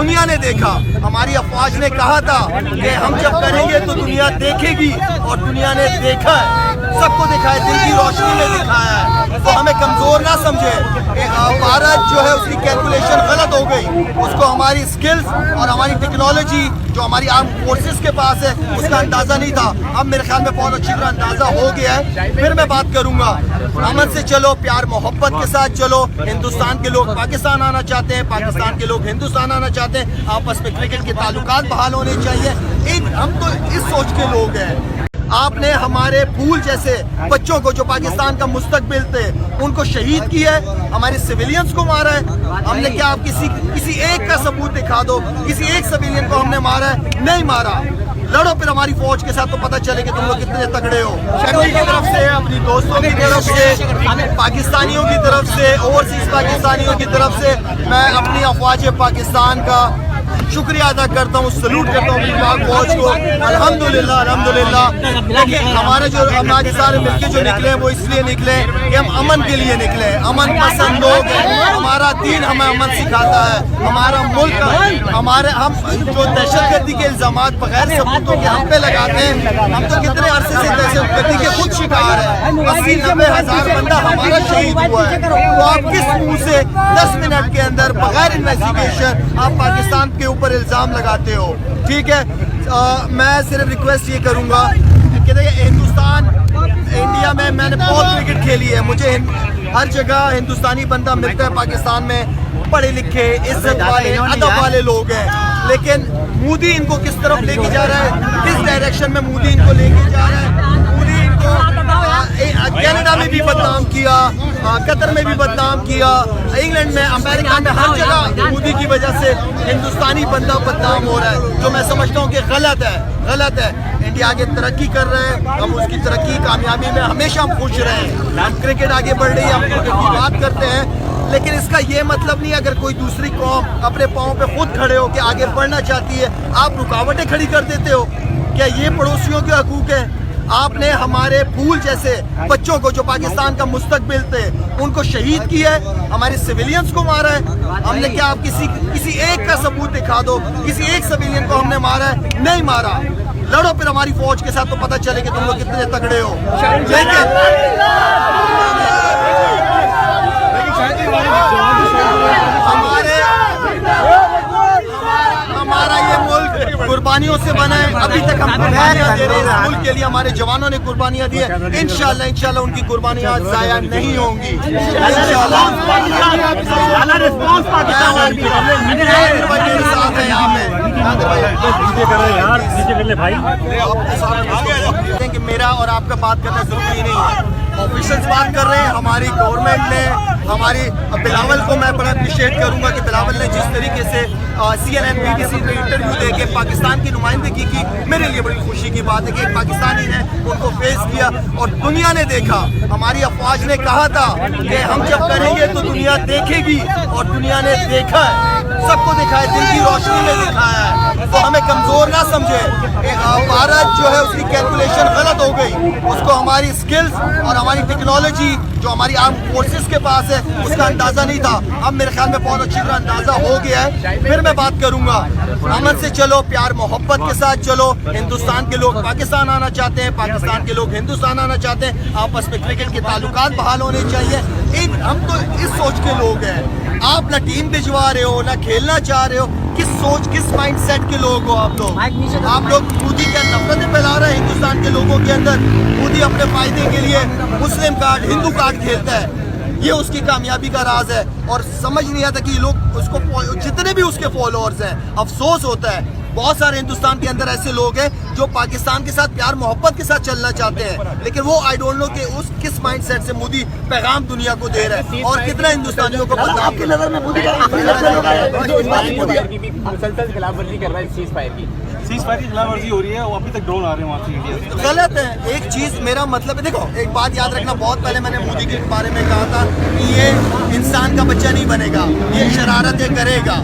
दुनिया ने देखा, हमारी अफवाज ने कहा था कि हम जब करेंगे तो दुनिया देखेगी, और दुनिया ने देखा है, सबको दिखा है, दिल की रोशनी में दिखाया है। तो हमें कमज़ोर ना समझे। भारत जो है उसकी कैलकुलेशन गलत हो गई, उसको हमारी स्किल्स और हमारी टेक्नोलॉजी जो हमारी आर्म फोर्सेस के पास है उसका अंदाज़ा नहीं था। अब मेरे ख्याल में बहुत अच्छी तरह अंदाज़ा हो गया है। फिर मैं बात करूँगा, अमन से चलो, प्यार मोहब्बत के साथ चलो। हिंदुस्तान के लोग पाकिस्तान आना चाहते हैं, पाकिस्तान के लोग हिंदुस्तान आना चाहते हैं। आपस में क्रिकेट के ताल्लुकात बहाल होने चाहिए। हम तो इस सोच के लोग हैं। आपने हमारे फूल जैसे बच्चों को जो पाकिस्तान का मुस्तकबिल थे उनको शहीद किया है, हमारे सिविलियंस को मारा है। हमने क्या, आप किसी एक का सबूत दिखा दो, किसी एक सिविलियन को हमने मारा है? नहीं मारा। लड़ो फिर हमारी फौज के साथ, तो पता चले कि तुम लोग कितने तगड़े हो। शक्ति की तरफ से, अपनी दोस्तों की तरफ से, पाकिस्तानियों की तरफ से, ओवरसीज पाकिस्तानियों की तरफ से मैं अपनी अफवाज पाकिस्तान का शुक्रिया अदा करता हूँ, सलूट करता हूँ पाक फौज को। अल्हम्दुलिल्लाह अल्हम्दुलिल्लाह। देखिए, हमारे जो हमारे सारे मिलके जो निकले वो इसलिए निकले कि हम अमन के लिए निकले। अमन पसंद लोग हैं, हमारा दीन हमें अमन सिखाता है। हमारा मुल्क, हम जो दहशतगर्दी के इल्जामात बगैर सबूतों के हम पे लगाते हैं, हम तो कितने अरसे से दहशतगर्दी के खुद शिकार है। 80-90 हज़ार बंदा हमारा शहीद हुआ है। तो आप किस मुँह से 10 मिनट के अंदर बगैर इन्वेस्टिगेशन आप पाकिस्तान के ऊपर इल्जाम लगाते हो? ठीक है, मैं सिर्फ रिक्वेस्ट ये करूंगा कि देखिए, हिंदुस्तान, इंडिया में मैंने बहुत क्रिकेट खेली है, मुझे हर जगह हिंदुस्तानी बंदा मिलता है। पाकिस्तान में पढ़े लिखे, इज्जत वाले, अदब वाले लोग हैं, लेकिन मोदी इनको किस तरफ लेके जा रहा है, किस डायरेक्शन में मोदी इनको लेके जा रहा है। मोदी इनको कनाडा में भी बदनाम किया, कतर में भी बदनाम किया, इंग्लैंड में, अमेरिका में, हर जगह मोदी की वजह से हिंदुस्तानी बंदा बदनाम हो रहा है, जो मैं समझता हूँ कि गलत है। इंडिया आगे तरक्की कर रहे हैं, हम उसकी तरक्की, कामयाबी में हमेशा हम खुश रहे। हम क्रिकेट आगे बढ़ रही है, हम क्रिकेट की बात करते हैं, लेकिन इसका ये मतलब नहीं अगर कोई दूसरी कौम अपने पाँव पे खुद खड़े हो के आगे बढ़ना चाहती है, आप रुकावटें खड़ी कर देते हो। क्या ये पड़ोसियों के हकूक है? आपने हमारे फूल जैसे बच्चों को जो पाकिस्तान का मुस्तकबिल थे उनको शहीद किया है, हमारे सिविलियंस को मारा है। हमने क्या, आप किसी एक का सबूत दिखा दो, किसी एक सिविलियन को हमने मारा है? नहीं मारा। लड़ो फिर हमारी फौज के साथ, तो पता चले कि तुम लोग कितने तगड़े हो। हमारा ये मुल्क कुर्बानियों से बना है। अभी तक हम कुर्बानियाँ दे रहे हैं इस मुल्क के लिए, हमारे जवानों ने कुर्बानियाँ दी है। इंशाल्लाह उनकी कुर्बानियाँ ज़ाया नहीं होंगी। कि मेरा और आपका बात करना जरूरी नहीं है, ऑफिशियल्स बात कर रहे हैं। हमारी गवर्नमेंट ने, हमारी बिलावल को मैं बड़ा अप्रिशिएट करूंगा कि बिलावल ने जिस तरीके से CNN BBC में इंटरव्यू देके पाकिस्तान की नुमाइंदगी की, मेरे लिए बड़ी खुशी की बात है कि एक पाकिस्तानी ने उनको फेस किया और दुनिया ने देखा। हमारी अफवाज ने कहा था कि हम जब करेंगे तो दुनिया देखेगी, और दुनिया ने देखा है, सबको दिखा है, दिल की रोशनी में दिखाया है। तो हमें कमज़ोर ना समझे। भारत जो है उसकी कैलकुलेशन गलत हो गई, उसको हमारी स्किल्स और हमारी टेक्नोलॉजी जो हमारी आर्म फोर्सेस के पास है उसका अंदाज़ा नहीं था। अब मेरे ख्याल में बहुत अच्छी तरह अंदाज़ा हो गया है। फिर मैं बात करूंगा, अमन से चलो, प्यार मोहब्बत के साथ चलो। हिंदुस्तान के लोग पाकिस्तान आना चाहते हैं, पाकिस्तान के लोग हिंदुस्तान आना चाहते हैं। आपस में क्रिकेट के ताल्लुकात बहाल होने चाहिए। हम तो इस सोच के लोग हैं। आप ना टीम भिजवा रहे हो, ना खेलना चाह रहे हो। किस सोच, किस माइंड सेट के लोग हो आप लोग? मोदी क्या नफरतें फैला रहे हैं हिंदुस्तान के लोगों के अंदर? मोदी अपने फायदे के लिए मुस्लिम कार्ड, हिंदू कार्ड खेलता है, ये उसकी कामयाबी का राज है। और समझ नहीं आता कि लोग उसको, जितने भी उसके फॉलोअर्स हैं, अफसोस होता है बहुत सारे हिंदुस्तान के अंदर ऐसे लोग हैं जो पाकिस्तान के साथ प्यार मोहब्बत के साथ चलना चाहते हैं, लेकिन वो आई डोंट नो कि उस किस माइंडसेट से मोदी पैगाम दुनिया को दे रहा है और कितना हिंदुस्तानियों को पता। आपकी नजर में मोदी मुसलसल खिलाफवर्जी कर रहा है, सीज़फायर की खिलाफवर्जी हो रही है, वो अभी तक ड्रोन आ रहे हैं वहाँ से इंडिया से। गलत है। एक चीज़, मेरा मतलब है, देखो एक बात याद रखना, बहुत पहले मैंने मोदी के बारे में कहा था कि ये इंसान का बच्चा नहीं बनेगा, ये शरारतें करेगा,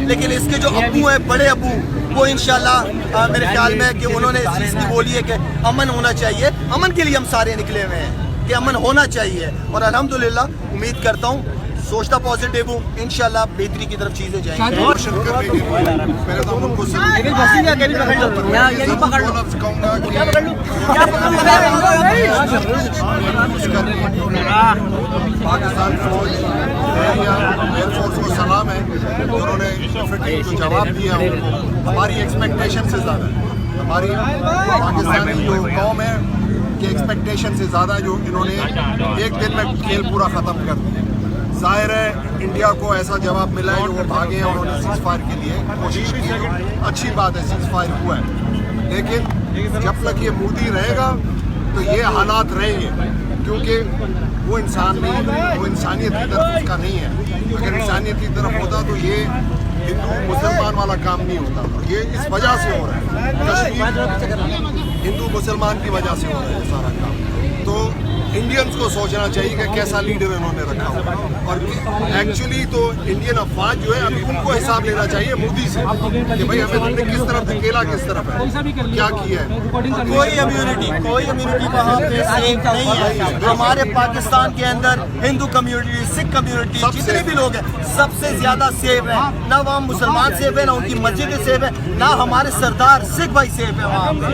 लेकिन इसके जो अब्बू हैं, बड़े अब्बू, वो इंशाल्लाह मेरे ख्याल में कि उन्होंने इस चीज़ की बोली है कि अमन होना चाहिए। अमन के लिए हम सारे निकले हुए हैं कि अमन होना चाहिए, और अल्हम्दुलिल्लाह उम्मीद करता हूँ सोचता पॉजिटिव हूँ, इंशाल्लाह बेहतरी की तरफ चीजें जाएंगी। रोशन करने के लिए पहले तो हम उनको पाकिस्तान फौज एयरफोर्स को सलाम है, उन्होंने जो जवाब दिया हमारी एक्सपेक्टेशन से ज़्यादा है। हमारी पाकिस्तानी जो कौम है कि एक्सपेक्टेशन से ज़्यादा जो इन्होंने एक दिन में खेल पूरा ख़त्म कर दिया। जाहिर है इंडिया को ऐसा जवाब मिला है जो वो भागे हैं, उन्होंने सीज़ फायर के लिए कोशिश की। अच्छी बात है, सीज़ फायर हुआ है, लेकिन जब तक ये मोदी रहेगा तो ये हालात रहेंगे, क्योंकि वो इंसान नहीं, वो इंसानियत की तरफ उसका नहीं है। अगर इंसानियत की तरफ होता तो ये हिंदू मुसलमान वाला काम नहीं होता। ये इस वजह से हो रहा है, कश्मीर हिंदू मुसलमान की वजह से हो रहा है सारा काम। तो इंडियंस को सोचना चाहिए कि कैसा लीडर इन्होंने रखा हो, और एक्चुअली तो इंडियन अफवाज जो है अभी उनको हिसाब लेना चाहिए मोदी से कि भाई हमें तुमने किस तरफ धकेला, किस तरफ है, क्या किया है। कोई इम्यूनिटी वहाँ पे सेफ नहीं है। हमारे पाकिस्तान के अंदर हिंदू कम्युनिटी, सिख कम्युनिटी, जितने भी लोग हैं सबसे ज्यादा सेफ है। ना वहाँ मुसलमान सेफ है, ना उनकी मस्जिदें सेफ है, ना हमारे सरदार सिख भाई सेफ है वहाँ पे।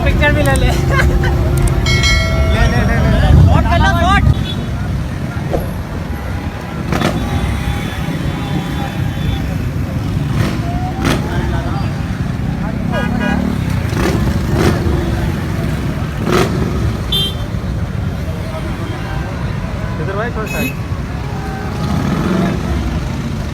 पिक्चर भी ले ले वोट कर लो वोट। इधर भाई थोड़ा सा